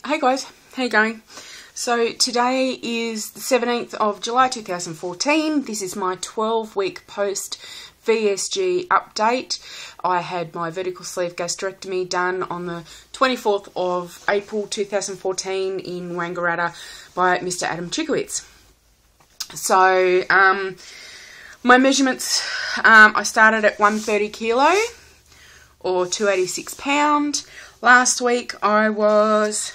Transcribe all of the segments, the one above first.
Hey guys, how you going? So today is the 17th of July 2014. This is my 12-week post VSG update. I had my vertical sleeve gastrectomy done on the 24th of April 2014 in Wangaratta by Mr. Adam Chikowitz. So my measurements, I started at 130 kilo or 286 pound. Last week I was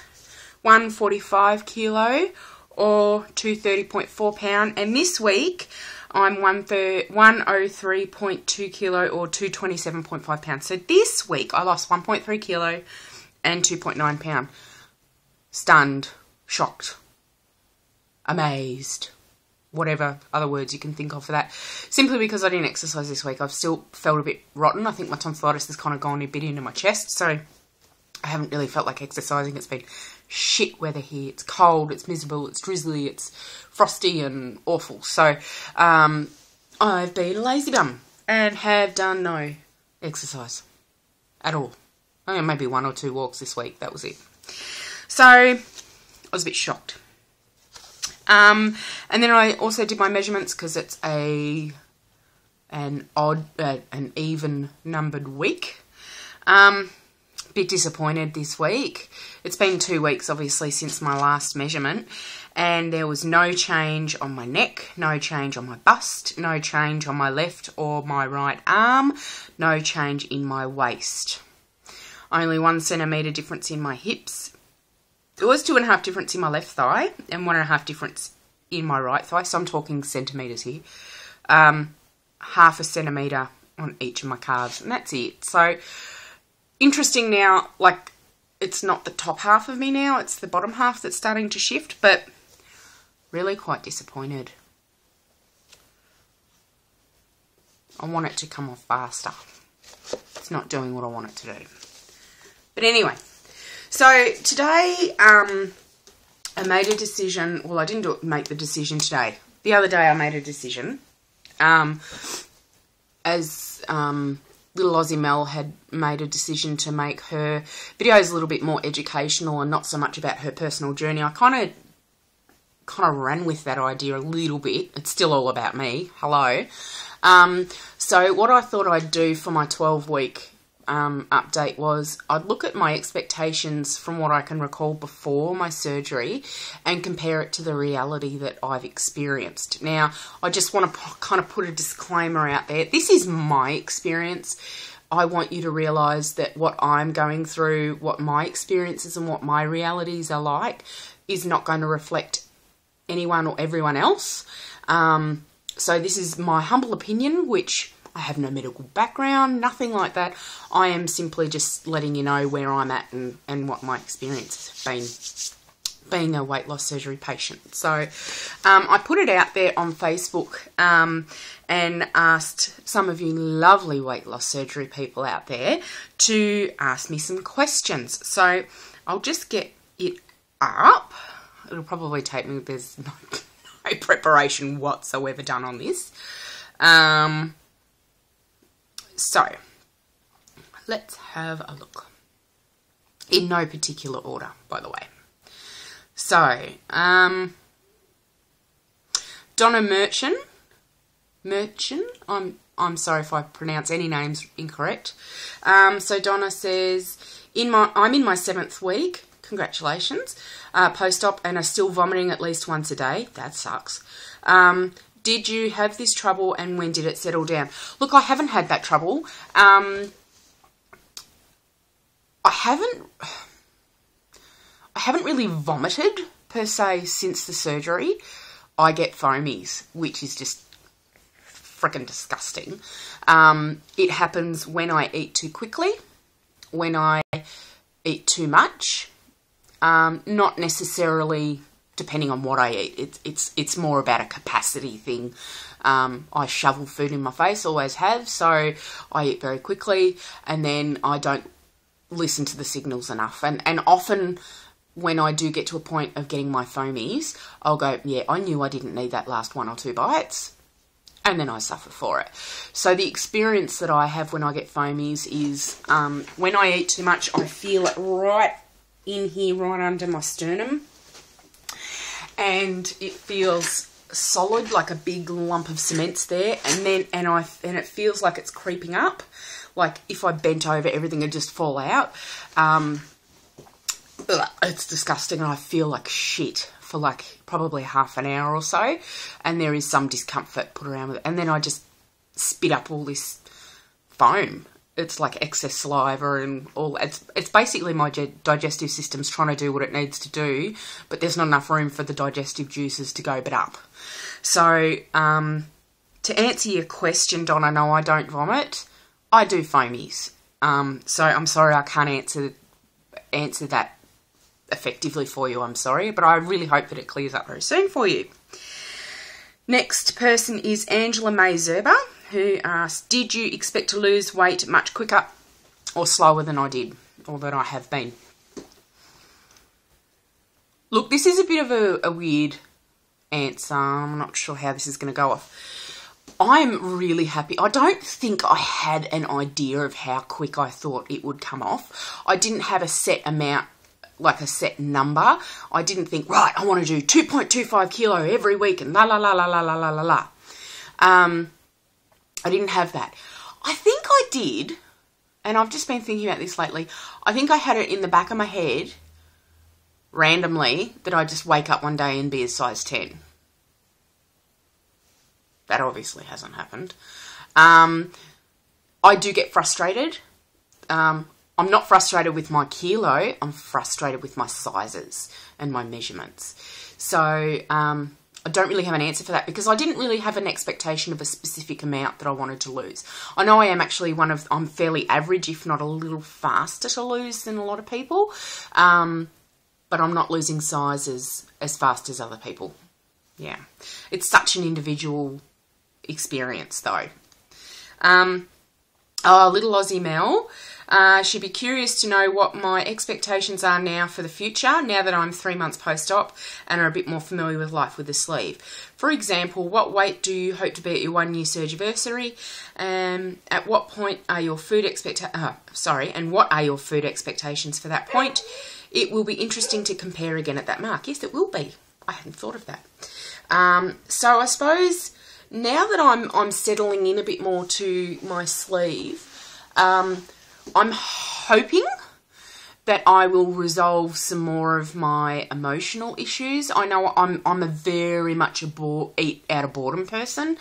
145 kilo or 230.4 pound, and this week I'm 103.2 kilo or 227.5 pounds. So this week I lost 1.3 kilo and 2.9 pound. Stunned, shocked, amazed, whatever other words you can think of for that. Simply because I didn't exercise this week. I've still felt a bit rotten. I think my tonsillitis has kind of gone a bit into my chest, so I haven't really felt like exercising. It's been shit weather here. It's cold, it's miserable, it's drizzly, it's frosty and awful. So I've been lazy bum and have done no exercise at all. I mean, maybe 1 or 2 walks this week. That was it. So I was a bit shocked. And then I also did my measurements because it's an even numbered week. Bit disappointed this week. It's been 2 weeks obviously since my last measurement, and there was no change on my neck, no change on my bust, no change on my left or my right arm, no change in my waist. Only 1 centimetre difference in my hips. There was 2.5 difference in my left thigh and 1.5 difference in my right thigh, so I'm talking centimetres here. 0.5 centimetre on each of my calves, and that's it. So interesting now, like, it's not the top half of me now, it's the bottom half that's starting to shift, but really quite disappointed. I want it to come off faster. It's not doing what I want it to do. But anyway, so today I made a decision. Well, I didn't make the decision today. The other day I made a decision. Little Aussie Mel had made a decision to make her videos a little bit more educational and not so much about her personal journey. I kind of ran with that idea a little bit. It's still all about me. Hello. So what I thought I'd do for my 12-week update was I'd look at my expectations from what I can recall before my surgery and compare it to the reality that I've experienced. Now, I just want to kind of put a disclaimer out there. This is my experience. I want you to realise that what I'm going through, what my experiences and what my realities are like, is not going to reflect anyone or everyone else. So this is my humble opinion, which I have no medical background, nothing like that. I am simply just letting you know where I'm at and what my experience has been being a weight loss surgery patient. So I put it out there on Facebook and asked some of you lovely weight loss surgery people out there to ask me some questions. So I'll just get it up. It'll probably take me, there's no preparation whatsoever done on this. So, let's have a look. In no particular order, by the way. So, Donna Merchant, I'm sorry if I pronounce any names incorrect. So Donna says, I'm in my 7th week, congratulations, post-op, and are still vomiting at least once a day. That sucks. Did you have this trouble and when did it settle down? Look, I haven't had that trouble. I haven't really vomited per se since the surgery. I get foamies, which is just freaking disgusting. It happens when I eat too quickly, when I eat too much, not necessarily depending on what I eat. It's more about a capacity thing. I shovel food in my face, always have, so I eat very quickly and then I don't listen to the signals enough. And often when I do get to a point of getting my foamies, I'll go, yeah, I knew I didn't need that last 1 or 2 bites. And then I suffer for it. So the experience that I have when I get foamies is when I eat too much, I feel it right in here right under my sternum. And it feels solid, like a big lump of cement's there. And it feels like it's creeping up. Like if I bent over, everything would just fall out. It's disgusting, and I feel like shit for like probably half an hour or so, and there is some discomfort put around with it, and then I just spit up all this foam. It's like excess saliva and all. It's basically my digestive system's trying to do what it needs to do, but there's not enough room for the digestive juices to go but up. So to answer your question, Donna, no, I don't vomit. I do foamies. So I'm sorry I can't answer that effectively for you, I'm sorry, but I really hope that it clears up very soon for you. Next person is Angela May Zerber, who asked, did you expect to lose weight much quicker or slower than I did, or that I have been? Look, this is a bit of a weird answer. I'm not sure how this is going to go off. I'm really happy. I don't think I had an idea of how quick I thought it would come off. I didn't have a set amount, like a set number. I didn't think, right, I want to do 2.25 kilo every week and la la la la la la la la la. I didn't have that. I think I did, and I've just been thinking about this lately. I think I had it in the back of my head, randomly, that I'd just wake up one day and be a size 10. That obviously hasn't happened. I do get frustrated. I'm not frustrated with my kilo. I'm frustrated with my sizes and my measurements. So I don't really have an answer for that, because I didn't really have an expectation of a specific amount that I wanted to lose. I know I am actually I'm fairly average, if not a little faster to lose than a lot of people. But I'm not losing sizes as fast as other people. Yeah. It's such an individual experience though. Little Aussie Mel. She'd be curious to know what my expectations are now for the future, now that I'm 3 months post-op and are a bit more familiar with life with the sleeve. For example, what weight do you hope to be at your 1 year surgiversary? At what point are your food and what are your food expectations for that point? It will be interesting to compare again at that mark. Yes, it will be. I hadn't thought of that. So I suppose now that I'm settling in a bit more to my sleeve, I'm hoping that I will resolve some more of my emotional issues. I know I'm a very much eat out of boredom person.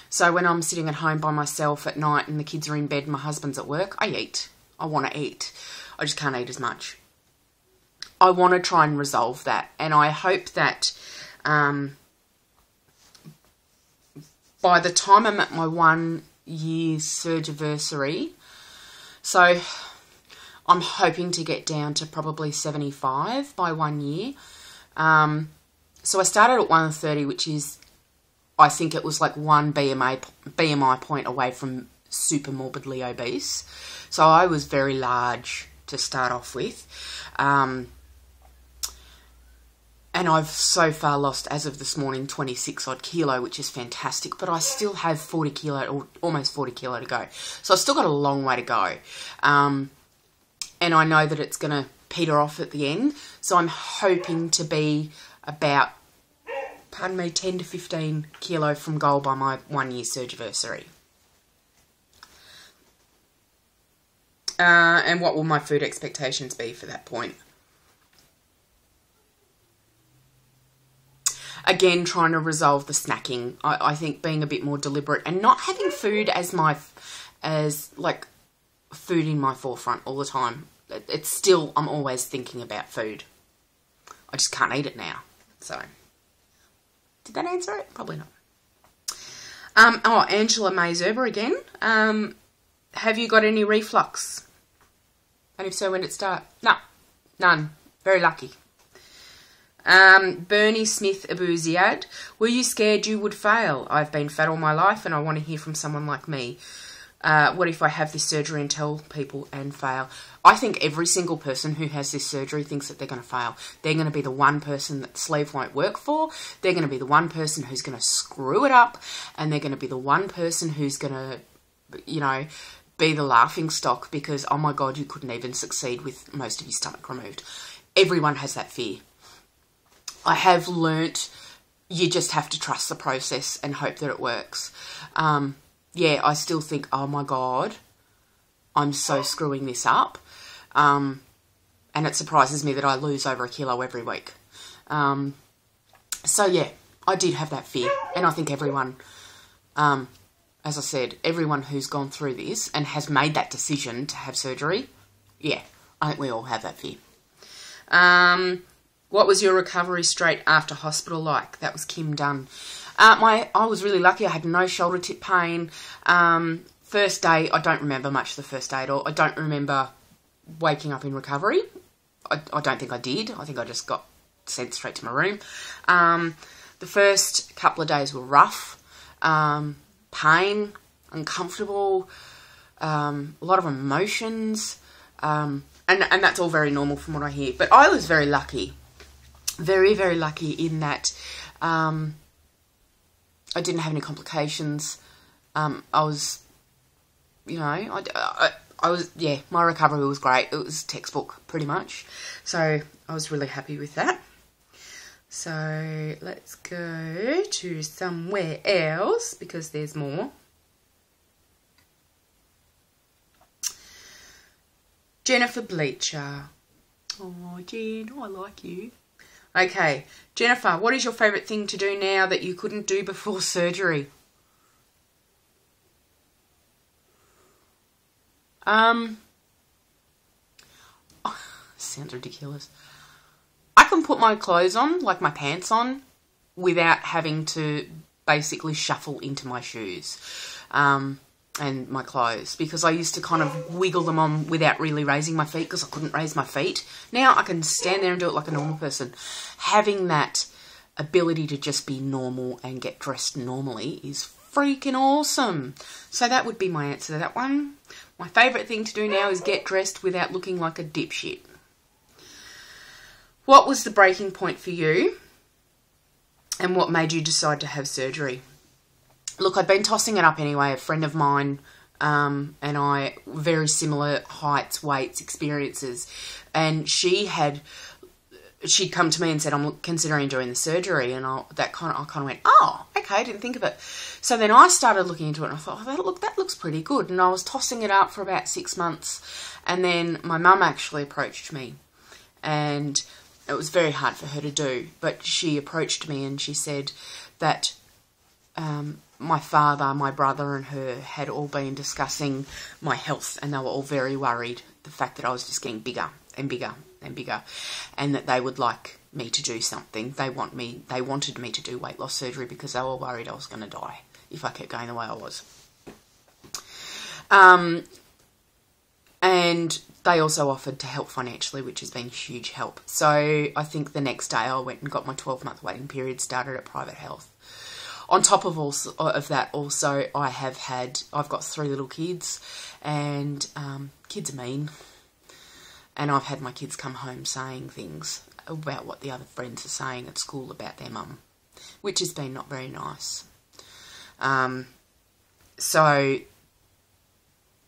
So when I'm sitting at home by myself at night and the kids are in bed and my husband's at work, I eat. I want to eat. I just can't eat as much. I want to try and resolve that, and I hope that by the time I'm at my 1 year surgiversary, so I'm hoping to get down to probably 75 by 1 year. So I started at 130, which is, I think it was like one BMI point away from super morbidly obese. So I was very large to start off with. And I've so far lost, as of this morning, 26 odd kilo, which is fantastic. But I still have 40 kilo, or almost 40 kilo to go. So I've still got a long way to go. And I know that it's going to peter off at the end. So I'm hoping to be about, 10 to 15 kilo from goal by my 1 year surgiversary. And what will my food expectations be for that point? Again, trying to resolve the snacking. I think being a bit more deliberate and not having food as food in my forefront all the time. It's still, I'm always thinking about food. I just can't eat it now. So, did that answer it? Probably not. Angela May Zerber again. Have you got any reflux? And if so, when did it start? No, none. Very lucky. Bernie Smith Abuziad, were you scared you would fail? I've been fat all my life and I want to hear from someone like me. What if I have this surgery and tell people and fail? I think every single person who has this surgery thinks that they're going to fail. They're going to be the one person that the sleeve won't work for. They're going to be the one person who's going to screw it up. And they're going to be the one person who's going to, be the laughing stock because, oh my God, you couldn't even succeed with most of your stomach removed. Everyone has that fear. I have learnt you just have to trust the process and hope that it works. Yeah, I still think, oh my God, I'm so screwing this up. And it surprises me that I lose over 1 kilo every week. So yeah, I did have that fear. And I think everyone, as I said, everyone who's gone through this and has made that decision to have surgery, yeah, I think we all have that fear. What was your recovery straight after hospital like? That was Kim Dunn. I was really lucky. I had no shoulder tip pain. First day, I don't remember much of the first day at all. I don't remember waking up in recovery. I don't think I did. I think I just got sent straight to my room. The first couple of days were rough. Pain, uncomfortable, a lot of emotions. And that's all very normal from what I hear. But I was very lucky. Very, very lucky in that I didn't have any complications. I was, you know, I was, yeah, my recovery was great. It was textbook pretty much. So I was really happy with that. So let's go to somewhere else because there's more. Jennifer Bleacher. Oh, Jen, I like you. Okay, Jennifer, what is your favourite thing to do now that you couldn't do before surgery? Sounds ridiculous. I can put my clothes on, like my pants on, without having to basically shuffle into my shoes and my clothes, because I used to kind of wiggle them on without really raising my feet because I couldn't raise my feet. Now I can stand there and do it like a normal person. Having that ability to just be normal and get dressed normally is freaking awesome. So that would be my answer to that one. My favourite thing to do now is get dressed without looking like a dipshit. What was the breaking point for you and what made you decide to have surgery? Look, I'd been tossing it up anyway. A friend of mine and I, very similar heights, weights, experiences. And she'd come to me and said, I'm considering doing the surgery. And I kind of went, oh, okay, I didn't think of it. So then I started looking into it and I thought, oh, that looks pretty good. And I was tossing it up for about 6 months. And then my mum actually approached me. And it was very hard for her to do. But she approached me and she said that my father, my brother and her had all been discussing my health and they were all very worried. The fact that I was just getting bigger and bigger and bigger and that they would like me to do something. They wanted me to do weight loss surgery because they were worried I was going to die if I kept going the way I was. And they also offered to help financially, which has been a huge help. So I think the next day I went and got my 12-month waiting period started at private health. On top of that, I've got 3 little kids, and kids are mean. And I've had my kids come home saying things about what the other friends are saying at school about their mum, which has been not very nice. So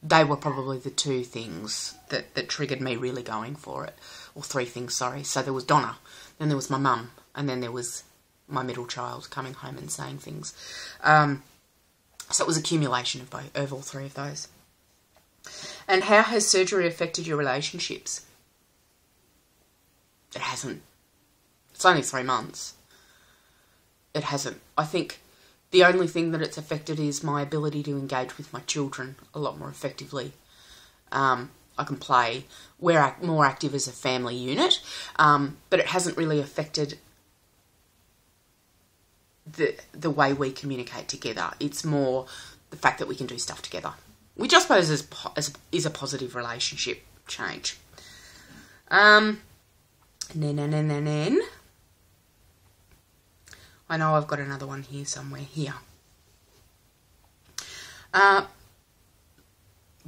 they were probably the 2 things that triggered me really going for it. Or 3 things, sorry. So there was Donna, then there was my mum, and then there was my middle child coming home and saying things. So it was accumulation of all 3 of those. And how has surgery affected your relationships? It hasn't. It's only 3 months. It hasn't. I think the only thing that it's affected is my ability to engage with my children a lot more effectively. I can play. We're more active as a family unit, but it hasn't really affected the way we communicate together. It's more the fact that we can do stuff together, which I suppose is a positive relationship change. I know I've got another one here somewhere. Here.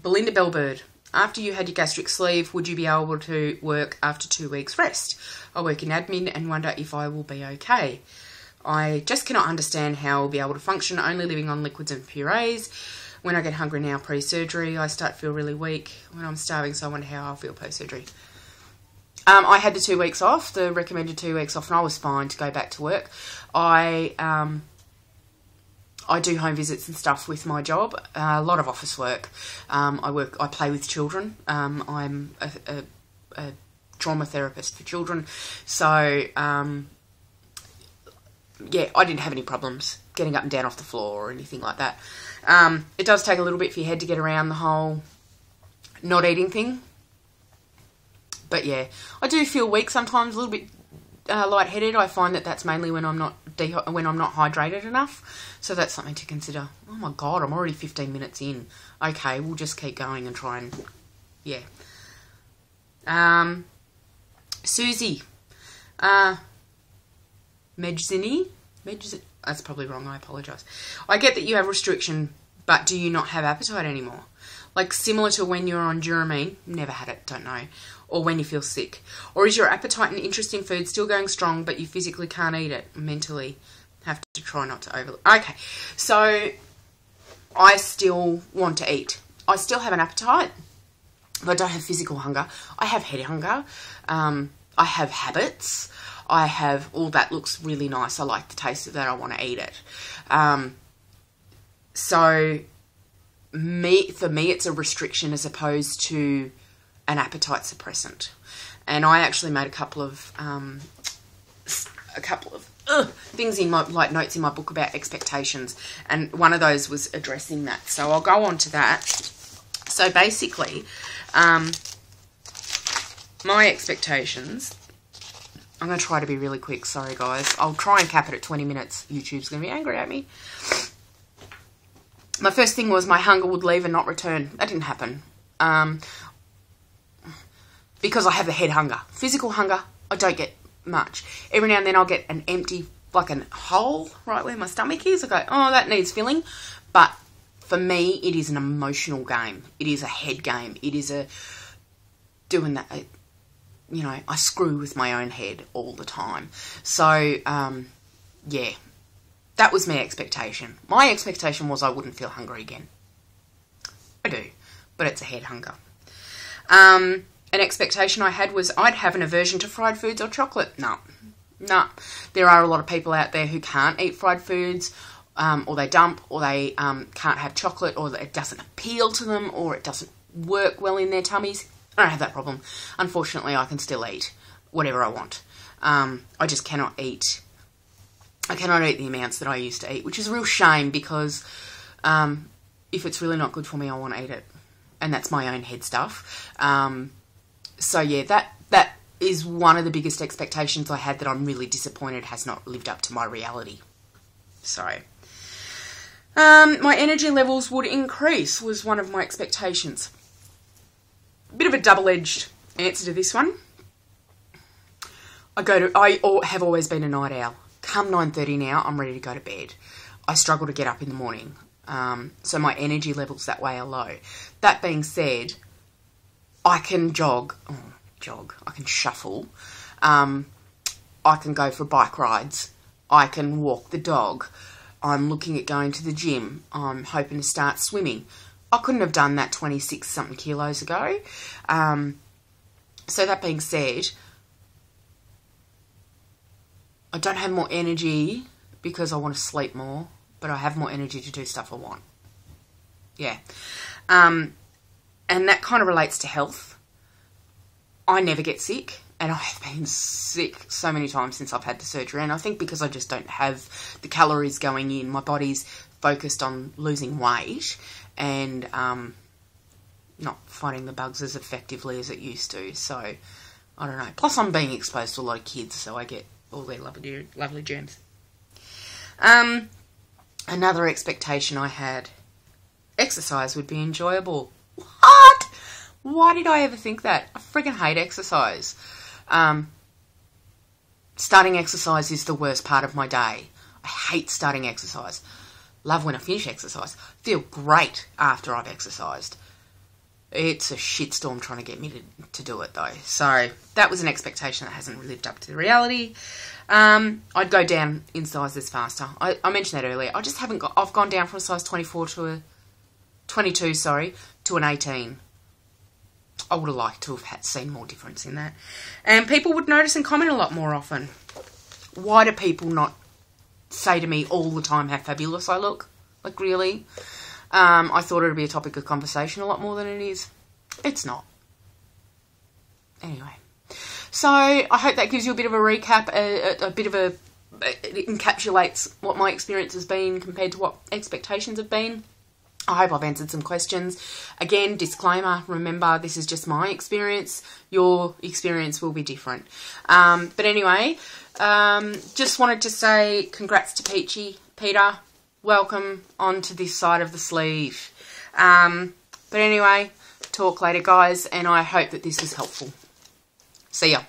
Belinda Bellbird. After you had your gastric sleeve, would you be able to work after 2 weeks rest? I work in admin and wonder if I will be okay. I just cannot understand how I'll be able to function only living on liquids and purees. When I get hungry now pre-surgery, I start to feel really weak when I'm starving, so I wonder how I'll feel post-surgery. I had the 2 weeks off, the recommended 2 weeks off, and I was fine to go back to work. I do home visits and stuff with my job, a lot of office work. I play with children. I'm a trauma therapist for children, so yeah, I didn't have any problems getting up and down off the floor or anything like that. It does take a little bit for your head to get around the whole not eating thing. But yeah, I do feel weak sometimes, a little bit lightheaded. I find that that's mainly when I'm not hydrated enough. So that's something to consider. Oh my God, I'm already 15 minutes in. Okay, we'll just keep going and try and, yeah. Susie. Mejzini? That's probably wrong, I apologise. I get that you have restriction, but do you not have appetite anymore? Like similar to when you're on Duramine, never had it, don't know, or when you feel sick. Or is your appetite and interest in food still going strong, but you physically can't eat it? Mentally have to try not to overlook. Okay, so I still want to eat. I still have an appetite, but I don't have physical hunger. I have head hunger. I have habits. I have, all that looks really nice. I like the taste of that. I want to eat it. So for me, it's a restriction as opposed to an appetite suppressant. And I actually made a couple of things in my, like notes in my book about expectations. And one of those was addressing that. So I'll go on to that. So basically, my expectations, I'm going to try to be really quick. Sorry, guys. I'll try and cap it at 20 minutes. YouTube's going to be angry at me. My first thing was my hunger would leave and not return. That didn't happen. Because I have the head hunger. Physical hunger, I don't get much. Every now and then I'll get an empty, like a hole right where my stomach is. I go, oh, that needs filling. But for me, it is an emotional game. It is a head game. It is a doing that, you know, I screw with my own head all the time. So, yeah, that was my expectation. My expectation was I wouldn't feel hungry again. I do, but it's a head hunger. An expectation I had was I'd have an aversion to fried foods or chocolate. No. There are a lot of people out there who can't eat fried foods, or they dump, or they can't have chocolate, or it doesn't appeal to them, or it doesn't work well in their tummies. I don't have that problem. Unfortunately, I can still eat whatever I want. I just cannot eat. I cannot eat the amounts that I used to eat, which is a real shame because if it's really not good for me, I want to eat it. And that's my own head stuff. So yeah, that is one of the biggest expectations I had that I'm really disappointed has not lived up to my reality. So, my energy levels would increase was one of my expectations. Bit of a double-edged answer to this one. I have always been a night owl. Come 9:30 now, I'm ready to go to bed. I struggle to get up in the morning. So my energy levels that way are low. That being said, I can I can shuffle. I can go for bike rides. I can walk the dog. I'm looking at going to the gym. I'm hoping to start swimming. I couldn't have done that 26-something kilos ago. So that being said, I don't have more energy because I want to sleep more, but I have more energy to do stuff I want. Yeah. And that kind of relates to health. I never get sick, and I have been sick so many times since I've had the surgery, and I think because I just don't have the calories going in, my body's focused on losing weight and not fighting the bugs as effectively as it used to. So, I don't know. Plus, I'm being exposed to a lot of kids, so I get all their lovely germs. Another expectation I had, exercise would be enjoyable. What? Why did I ever think that? I friggin' hate exercise. Starting exercise is the worst part of my day. I hate starting exercise. Love when I finish exercise. Feel great after I've exercised. It's a shitstorm trying to get me to do it though. So that was an expectation that hasn't lived up to the reality. I'd go down in sizes faster. I mentioned that earlier. I just haven't got. I've gone down from a size 24 to a 22, sorry, to an 18. I would have liked to have seen more difference in that. And people would notice and comment a lot more often. Why do people not say to me all the time how fabulous I look? Like, really? I thought it would be a topic of conversation a lot more than it is. It's not. Anyway. So, I hope that gives you a bit of a recap, it encapsulates what my experience has been compared to what expectations have been. I hope I've answered some questions. Again, disclaimer, remember, this is just my experience. Your experience will be different. But anyway, just wanted to say congrats to Peter. Welcome onto this side of the sleeve. But anyway, talk later, guys, and I hope that this was helpful. See ya.